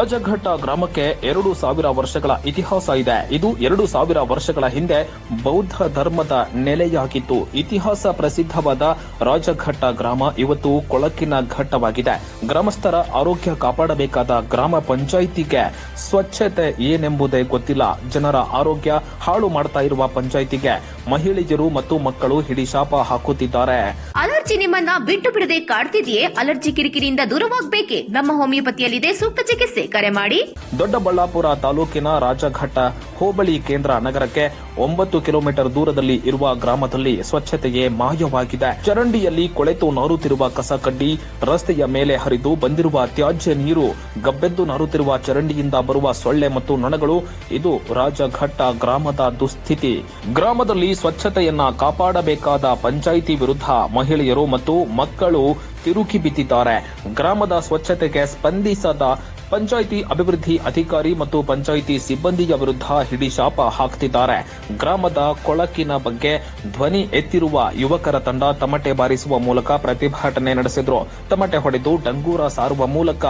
ರಾಜಘಟ್ಟ ಗ್ರಾಮಕ್ಕೆ 2000 ವರ್ಷಗಳ ಇತಿಹಾಸ ಇದೆ. ಇದು 2000 ವರ್ಷಗಳ ಹಿಂದೆ ಬೌದ್ಧ ಧರ್ಮದ ನೆಲೆಯಾಗಿತ್ತು. ಇತಿಹಾಸ ಪ್ರಸಿದ್ಧವಾದ ರಾಜಘಟ್ಟ ಗ್ರಾಮ ಇವತ್ತು ಕೊಳಕಿನ ಘಟ್ಟವಾಗಿದೆ. ಗ್ರಾಮಸ್ಥರ ಆರೋಗ್ಯ ಕಾಪಾಡಬೇಕಾದ ಗ್ರಾಮ ಪಂಚಾಯಿತಿಗೆ ಸ್ವಚ್ಛತೆ ಏನೆಂಬುದೇ ಗೊತ್ತಿಲ್ಲ. ಜನರ ಆರೋಗ್ಯ ಹಾಳು ಮಾಡ್ತಾ ಇರುವ ಪಂಚಾಯಿತಿಗೆ ಮಹಿಳೆಯರು ಮತ್ತು ಮಕ್ಕಳು ಹಿಡಿಶಾಪ ಹಾಕುತ್ತಿದ್ದಾರೆ. ಅಲರ್ಜಿ ನಿಮ್ಮನ್ನ ಬಿಟ್ಟು ಬಿಡದೆ ಕಾಡ್ತಿದೆಯೇ? ಅಲರ್ಜಿ ಕಿರಿಕಿರಿಯಿಂದ ದೂರವಾಗಬೇಕೆ? ನಮ್ಮ ಹೋಮಿಯೋಪತಿಯಲ್ಲಿದೆ ಸೂಕ್ತ ಚಿಕಿತ್ಸೆ. ಕರೆ ಮಾಡಿ. ದೊಡ್ಡಬಳ್ಳಾಪುರ ತಾಲೂಕಿನ ರಾಜಘಟ್ಟ ಹೋಬಳಿ ಕೇಂದ್ರ ನಗರಕ್ಕೆ 9 ಕಿಲೋಮೀಟರ್ ದೂರದಲ್ಲಿ ಇರುವ ಗ್ರಾಮದಲ್ಲಿ ಸ್ವಚ್ಛತೆಯೇ ಮಾಯವಾಗಿದೆ. ಚರಂಡಿಯಲ್ಲಿ ಕೊಳೆತು ನಾರುತ್ತಿರುವ ಕಸ ಕಡ್ಡಿ, ರಸ್ತೆಯ ಮೇಲೆ ಹರಿದು ಬಂದಿರುವ ತ್ಯಾಜ್ಯ ನೀರು, ಗಬ್ಬೆದ್ದು ನಾರುತ್ತಿರುವ ಚರಂಡಿಯಿಂದ ಬರುವ ಸೊಳ್ಳೆ ಮತ್ತು ನೊಣಗಳು, ಇದು ರಾಜಘಟ್ಟ ಗ್ರಾಮದ ದುಸ್ಥಿತಿ. ಗ್ರಾಮದಲ್ಲಿ ಸ್ವಚ್ಛತೆಯನ್ನ ಕಾಪಾಡಬೇಕಾದ ಪಂಚಾಯಿತಿ ವಿರುದ್ಧ ಮಹಿಳೆಯರು ಮತ್ತು ಮಕ್ಕಳು ತಿರುಗಿ ಬಿದ್ದಿದ್ದಾರೆ. ಗ್ರಾಮದ ಸ್ವಚ್ಛತೆಗೆ ಸ್ಪಂದಿಸದ ಪಂಚಾಯಿತಿ ಅಭಿವೃದ್ಧಿ ಅಧಿಕಾರಿ ಮತ್ತು ಪಂಚಾಯಿತಿ ಸಿಬ್ಬಂದಿಯ ವಿರುದ್ಧ ಹಿಡಿಶಾಪ ಹಾಕ್ತಿದ್ದಾರೆ. ಗ್ರಾಮದ ಕೊಳಕಿನ ಬಗ್ಗೆ ಧ್ವನಿ ಎತ್ತಿರುವ ಯುವಕರ ತಂಡ ತಮಟೆ ಬಾರಿಸುವ ಮೂಲಕ ಪ್ರತಿಭಟನೆ ನಡೆಸಿದ್ರು. ತಮಟೆ ಹೊಡೆದು ಡಂಗೂರ ಸಾರುವ ಮೂಲಕ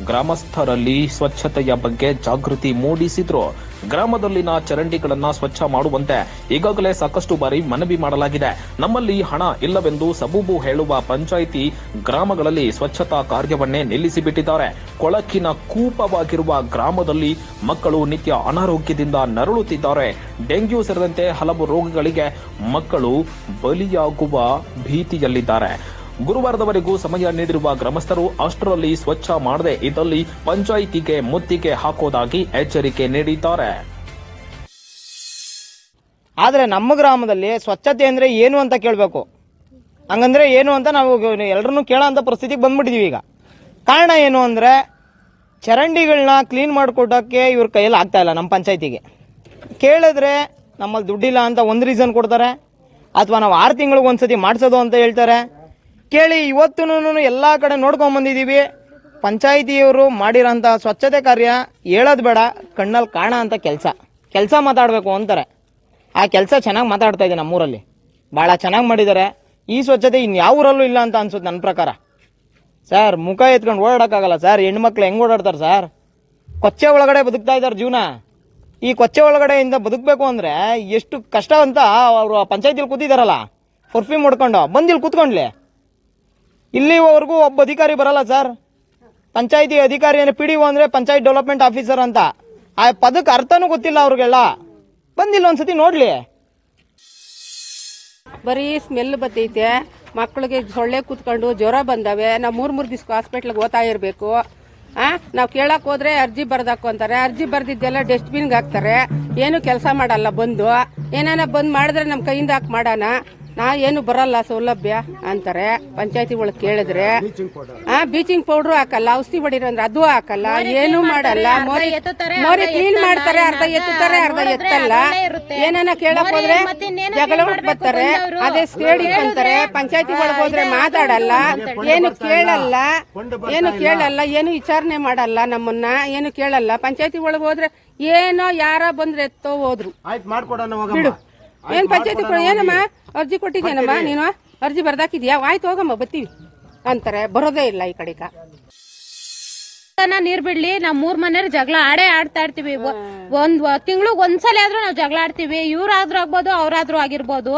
ಗ್ರಾಮಸ್ಥರಲ್ಲಿ ಸ್ವಚ್ಛತೆಯ ಬಗ್ಗೆ ಜಾಗೃತಿ ಮೂಡಿಸಿದ್ರು. ಗ್ರಾಮದಲ್ಲಿನ ಚರಂಡಿಗಳನ್ನ ಸ್ವಚ್ಛ ಮಾಡುವಂತೆ ಈಗಾಗಲೇ ಸಾಕಷ್ಟು ಬಾರಿ ಮನವಿ ಮಾಡಲಾಗಿದೆ. ನಮ್ಮಲ್ಲಿ ಹಣ ಇಲ್ಲವೆಂದು ಸಬೂಬು ಹೇಳುವ ಪಂಚಾಯಿತಿ ಗ್ರಾಮಗಳಲ್ಲಿ ಸ್ವಚ್ಛತಾ ಕಾರ್ಯವನ್ನೇ ನಿಲ್ಲಿಸಿಬಿಟ್ಟಿದ್ದಾರೆ. ಕೊಳಕಿನ ಕೂಪವಾಗಿರುವ ಗ್ರಾಮದಲ್ಲಿ ಮಕ್ಕಳು ನಿತ್ಯ ಅನಾರೋಗ್ಯದಿಂದ ನರಳುತ್ತಿದ್ದಾರೆ. ಡೆಂಗ್ಯೂ ಸೇರಿದಂತೆ ಹಲವು ರೋಗಗಳಿಗೆ ಮಕ್ಕಳು ಬಲಿಯಾಗುವ ಭೀತಿಯಲ್ಲಿದ್ದಾರೆ. ಗುರುವಾರದವರೆಗೂ ಸಮಯ ನೀಡಿರುವ ಗ್ರಾಮಸ್ಥರು ಅಷ್ಟರಲ್ಲಿ ಸ್ವಚ್ಛ ಮಾಡದೆ ಇದ್ದಲ್ಲಿ ಪಂಚಾಯಿತಿಗೆ ಮುತ್ತಿಗೆ ಹಾಕೋದಾಗಿ ಎಚ್ಚರಿಕೆ ನೀಡಿದ್ದಾರೆ. ಆದ್ರೆ ನಮ್ಮ ಗ್ರಾಮದಲ್ಲಿ ಸ್ವಚ್ಛತೆ ಅಂದ್ರೆ ಏನು ಅಂತ ಕೇಳಬೇಕು. ಹಂಗಂದ್ರೆ ಏನು ಅಂತ ನಾವು ಎಲ್ಲರನ್ನೂ ಕೇಳೋಂಥ ಪರಿಸ್ಥಿತಿಗೆ ಬಂದ್ಬಿಟ್ಟಿದೀವಿ. ಈಗ ಕಾರಣ ಏನು ಅಂದ್ರೆ ಚರಂಡಿಗಳನ್ನ ಕ್ಲೀನ್ ಮಾಡಿಕೊಟ್ಟಕ್ಕೆ ಇವ್ರ ಕೈಯಲ್ಲಿ ಆಗ್ತಾ ಇಲ್ಲ. ನಮ್ಮ ಪಂಚಾಯತಿಗೆ ಕೇಳಿದ್ರೆ ನಮ್ಮಲ್ಲಿ ದುಡ್ಡಿಲ್ಲ ಅಂತ ಒಂದು ರೀಸನ್ ಕೊಡ್ತಾರೆ, ಅಥವಾ ನಾವು 6 ತಿಂಗಳಿಗೆ ಒಂದ್ಸತಿ ಮಾಡಿಸೋದು ಅಂತ ಹೇಳ್ತಾರೆ. ಕೇಳಿ ಇವತ್ತು ಎಲ್ಲ ಕಡೆ ನೋಡ್ಕೊಂಡ್ ಬಂದಿದ್ದೀವಿ. ಪಂಚಾಯಿತಿಯವರು ಮಾಡಿರೋಂಥ ಸ್ವಚ್ಛತೆ ಕಾರ್ಯ ಹೇಳೋದು ಬೇಡ, ಕಣ್ಣಲ್ಲಿ ಕಾಣ ಅಂತ ಕೆಲಸ ಮಾತಾಡಬೇಕು ಅಂತಾರೆ. ಆ ಕೆಲಸ ಚೆನ್ನಾಗಿ ಮಾತಾಡ್ತಾ ಇದೆ. ನಮ್ಮೂರಲ್ಲಿ ಭಾಳ ಚೆನ್ನಾಗಿ ಮಾಡಿದ್ದಾರೆ. ಈ ಸ್ವಚ್ಛತೆ ಇನ್ಯಾವ ಊರಲ್ಲೂ ಇಲ್ಲ ಅಂತ ಅನ್ಸುತ್ತೆ ನನ್ನ ಪ್ರಕಾರ. ಸರ್, ಮುಖ ಎತ್ಕೊಂಡು ಓಡಾಡೋಕ್ಕಾಗಲ್ಲ ಸರ್. ಹೆಣ್ಮಕ್ಳು ಹೆಂಗೆ ಓಡಾಡ್ತಾರೆ ಸರ್? ಕೊಚ್ಚೆ ಒಳಗಡೆ ಬದುಕ್ತಾ ಇದ್ದಾರೆ ಜೀವನ. ಈ ಕೊಚ್ಚೆ ಒಳಗಡೆಯಿಂದ ಬದುಕಬೇಕು ಅಂದರೆ ಎಷ್ಟು ಕಷ್ಟ ಅಂತ ಅವರು ಪಂಚಾಯತಿಲಿ ಕೂತಿದ್ದಾರಲ್ಲ, ಪರ್ಫ್ಯೂಮ್ ಹೊಡ್ಕೊಂಡು ಬಂದಿಲ್ಲಿ ಕೂತ್ಕೊಂಡ್ಲಿ. ಇಲ್ಲಿವರೆಗೂ ಒಬ್ಬ ಅಧಿಕಾರಿ ಬರಲ್ಲ ಸರ್. ಪಂಚಾಯತಿ ಅಧಿಕಾರಿ ಏನು PDO ಅಂದ್ರೆ ಪಂಚಾಯತ್ ಡೆವಲಪ್ಮೆಂಟ್ ಆಫೀಸರ್ ಅಂತ. ಆ ಪದಕ್ಕೆ ಅರ್ಥನೂ ಗೊತ್ತಿಲ್ಲ ಅವ್ರಿಗೆಲ್ಲ. ಬಂದಿಲ್ಲ ಒಂದ್ಸತಿ ನೋಡ್ಲಿ. ಬರೀ ಸ್ಮೆಲ್ ಬತ್ತೈತೆ. ಮಕ್ಕಳಿಗೆ ಸೊಳ್ಳೆ ಕೂತ್ಕೊಂಡು ಜ್ವರ ಬಂದವೆ. ನಾವು 3 ದಿವಸ ಹಾಸ್ಪಿಟ್ಲಿಗೆ ಓದ್ತಾ ಇರಬೇಕು. ನಾವು ಕೇಳಕ್ ಹೋದ್ರೆ ಅರ್ಜಿ ಬರ್ದಾಕು ಅಂತಾರೆ. ಅರ್ಜಿ ಬರ್ದಿದ್ದೆಲ್ಲ ಡಸ್ಟ್ಬಿನ್ಗೆ ಹಾಕ್ತಾರೆ. ಏನು ಕೆಲಸ ಮಾಡಲ್ಲ. ಬಂದು ಏನಾನ ಬಂದ್ ಮಾಡಿದ್ರೆ ನಮ್ಮ ಕೈಯಿಂದ ಹಾಕಿ ಮಾಡೋಣ. ಏನು ಬರಲ್ಲ ಸೌಲಭ್ಯ ಅಂತಾರೆ. ಪಂಚಾಯತಿ ಒಳಗೆ ಕೇಳಿದ್ರೆ ಬ್ಲೀಚಿಂಗ್ ಪೌಡ್ರು ಹಾಕಲ್ಲ, ಔಷಧಿ ಹೊಡಿರ ಅಂದ್ರೆ ಅದು ಹಾಕಲ್ಲ, ಏನು ಮಾಡಲ್ಲ. ಮೋರಿ ಕ್ಲೀನ್ ಮಾಡ್ತಾರೆ, ಅರ್ಧ ಎತ್ತುತ್ತಾರೆ, ಅರ್ಧ ಎತ್ತಲ್ಲ. ಏನಾನ ಕೇಳಕ್ ಹೋದ್ರೆ ಜಗಳ ಬರ್ತಾರೆ. ಅದೇ ಸ್ಟೇಡಿ ಅಂತಾರೆ. ಪಂಚಾಯತಿ ಒಳಗೆ ಹೋದ್ರೆ ಮಾತಾಡಲ್ಲ, ಏನು ಕೇಳಲ್ಲ, ಏನು ವಿಚಾರಣೆ ಮಾಡಲ್ಲ. ನಮ್ಮನ್ನ ಏನು ಕೇಳಲ್ಲ. ಪಂಚಾಯತಿ ಒಳಗೆ ಹೋದ್ರೆ ಏನೋ ಯಾರ ಬಂದ್ರೆ ಎತ್ತೋ ಹೋದ್ರು ಬಿಡು. ಏನ್ ಪಂಚಾಯತಿ ಏನಮ್ಮ ಅರ್ಜಿ ಕೊಟ್ಟಿದ್ದೇನಮ್ಮ, ನೀನು ಅರ್ಜಿ ಬರ್ದಾಕಿದ್ಯಾ? ಆಯ್ತು ಹೋಗಮ್ಮ ಬರ್ತೀವಿ ಅಂತಾರೆ. ಬರೋದೇ ಇಲ್ಲ ಈ ಕಡೆಗ. ನೀರ್ ಬಿಡ್ಲಿ, ನಾವ್ 3 ಮನೆಯವ್ರು ಜಗಳ ಆಡ್ತಾ ಇರ್ತೀವಿ. ಒಂದ್ ತಿಂಗ್ಳಿಗೆ ಒಂದ್ಸಲ ಆದ್ರೂ ನಾವ್ ಜಗಳ ಆಡ್ತೀವಿ. ಇವ್ರಾದ್ರೂ ಆಗ್ಬೋದು, ಅವ್ರಾದ್ರೂ ಆಗಿರ್ಬೋದು.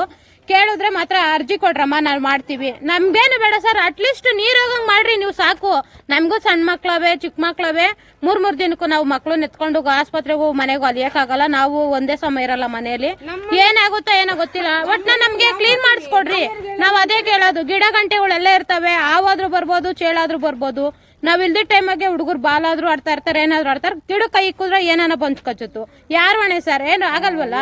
ಕೇಳಿದ್ರೆ ಮಾತ್ರ ಅರ್ಜಿ ಕೊಡ್ರಮ್ಮ ನಾವ್ ಮಾಡ್ತೀವಿ. ನಮ್ಗೇನು ಬೇಡ ಸರ್, ಅಟ್ಲೀಸ್ಟ್ ನೀರ್ ಹೋಗಂಗ್ ಮಾಡ್ರಿ ನೀವು ಸಾಕು. ನಮ್ಗೂ ಸಣ್ಣ ಮಕ್ಳವೆ, ಚಿಕ್ಕ ಮಕ್ಳವೆ. 3 ದಿನಕ್ಕೂ ನಾವು ಮಕ್ಳು ನೆತ್ಕೊಂಡು ಆಸ್ಪತ್ರೆಗೂ ಮನೆಗೂ ಅಲಿಯಕ್ಕಾಗಲ್ಲ. ನಾವು ಒಂದೇ ಸಮಯ ಇರಲ್ಲ ಮನೆಯಲ್ಲಿ. ಏನಾಗುತ್ತೋ ಏನೋ ಗೊತ್ತಿಲ್ಲ. ಒಟ್ನ ನಮ್ಗೆ ಕ್ಲೀನ್ ಮಾಡಿಸ್ಕೊಡ್ರಿ. ನಾವ್ ಅದೇ ಕೇಳೋದು. ಗಿಡ ಗಂಟೆಗಳೆಲ್ಲ ಇರ್ತವೆ. ಹಾವಾದ್ರೂ ಬರ್ಬೋದು, ಚೇಳಾದ್ರೂ ಬರ್ಬೋದು. ನಾವ್ ಇಲ್ದಿ ಟೈಮಾಗೆ ಹುಡುಗರು ಬಾಲಾದ್ರೂ ಆಡ್ತಾ ಇರ್ತಾರೆ, ಏನಾದ್ರು ಆಡ್ತಾರೆ. ಗಿಡ ಕೈ ಇಕ್ಕಿದ್ರೆ ಏನಾನ ಬಂದ್ ಕಚ್ಚುತ್ತು. ಯಾರು ಹೊಣೆ ಸರ್? ಏನು ಆಗಲ್ವಲ್ಲ.